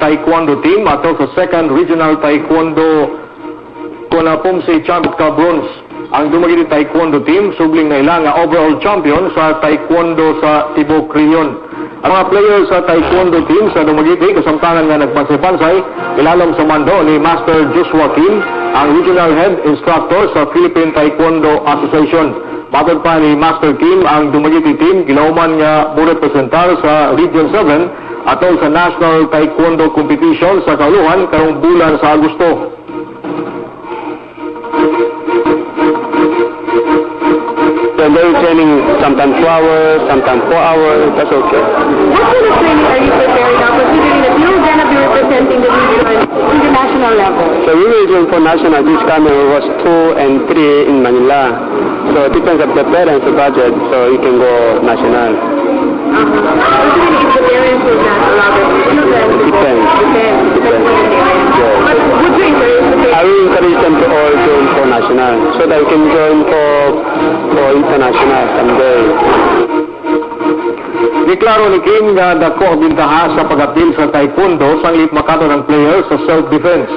Taekwondo team atau sa second regional Taekwondo Konapumsi Champion ka bronze. Ang dumagiti Taekwondo team subling na ilang nga overall champion sa Taekwondo sa Tibok Region. Ang mga players sa Taekwondo team sa dumagiti kasamtangan nga nagpansay-pansay ilalom sa mando ni Master Joshua Kim, ang regional head instructor sa Philippine Taekwondo Association. Matod pa ni Master Kim, ang dumagiti team gilauman nga murepresentar sa Region 7 atol sa National Taekwondo Competition sa kauluhan karong bulan sa Agosto. So they're training sometimes 2 hours, sometimes 4 hours, that's okay. What kind of training are you preparing now, considering that you're going to be representing the region international level? So we will join for national. This time was 2 and 3 in Manila. So it depends on the parents' budget, so you can go national. Considering if the parents will not allow their children to go. Depends. Depends on the parents. Yes. But would you encourage the parents? I will encourage them to all join for national, so that we can join for international someday. Deklaro ni Kim nga dako ang bintaha sa pag-apil sa Taekwondo sanglit makato ng player sa self-defense.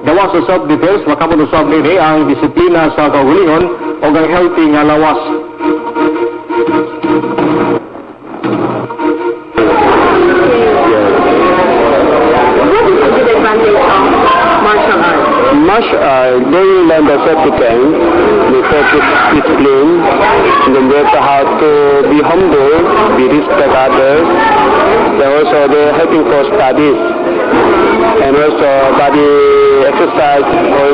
Gawa sa self-defense, makapunusab nini ang disiplina sa kaugalingon o ang healthy nga lawas. What is the good advantage of martial arts? Martial art, they will learn the self-defense, they focus discipline, and then they also have to be humble, be respect others. They also they're helping for studies, and also body exercise or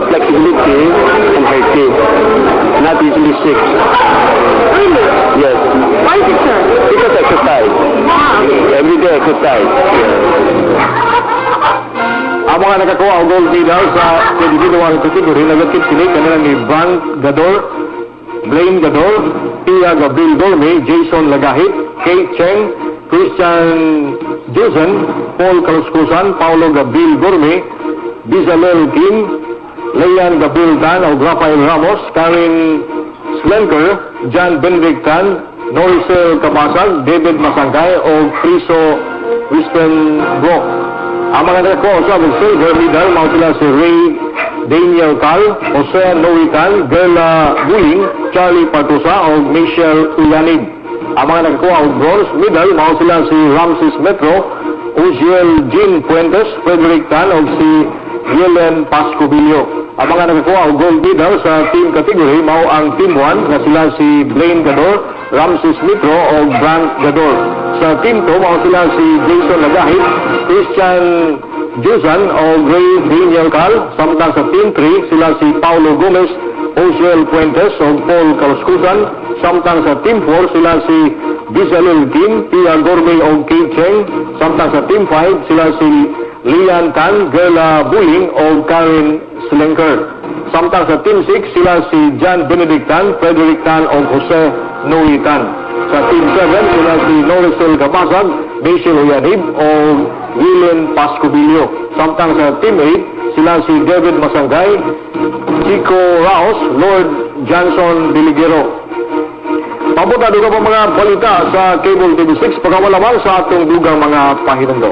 flexibility and healthy, not easily sick. Really? Yes, Why is it, sir? because exercise, everyday exercise. Ang mga nakakuha ang gold medal sa individual category nagakit sila kanila ni Brand Gador, Blaine Gador, Pia Gabriel Dorme, Jason Lagahit, Kate Cheng, Christian Josen, Paul Kaluskusan, Paulo Gabriel Dorme, Bizalel Kim, Leyan Gabriel Tan o Rafael Ramos, Karen Slenker, John Benedict Tan, Norisel Kapasag, David Masangkay o Criso Wistenbrock. Ang mga nakakuha sa silver medal, mga sila si Ray Daniel Cal, Jose Noitan, Gerla Buing, Charlie Partusa o Michelle Uyanig. Ang mga nakakuha ang bronze medal, mga sila si Ramses Metro, Uziel Jean Puentes, Frederick Tan o si Yelen Pascobilio. Ang mga nakakuha ang gold medal sa team category, mao ang team 1 na sila si Blaine Gador, Ramses Metro o Brand Gador. Sa team 2, mao sila si Jason Lagahit, Christian Josan o Ray Daniel Cal. Samtang sa team 3, sila si Paulo Gomez, Osiel Puentes o Paul Kaluskusan. Samtang sa team 4, sila si Bizalel Kim, Pia Gorme o Kate Cheng. Samtang sa team 5, sila si Lian Tan, Gerla Buing o Karen Slenker. Samtang sa team 6, sila si John Benedict Tan, Frederick Tan o Jose Noe Tan. Sa team 7, sila si Norisel Kapasag, Michelle Uyanib o Willen Pascobilio. Samtang sa team 8, sila si David Masangkay, Chico Raos, Lord Johnson Biligero. Papunta doon pa mga balita sa Cable TV6 pagkawalamang sa atong dugang mga pahinungdo.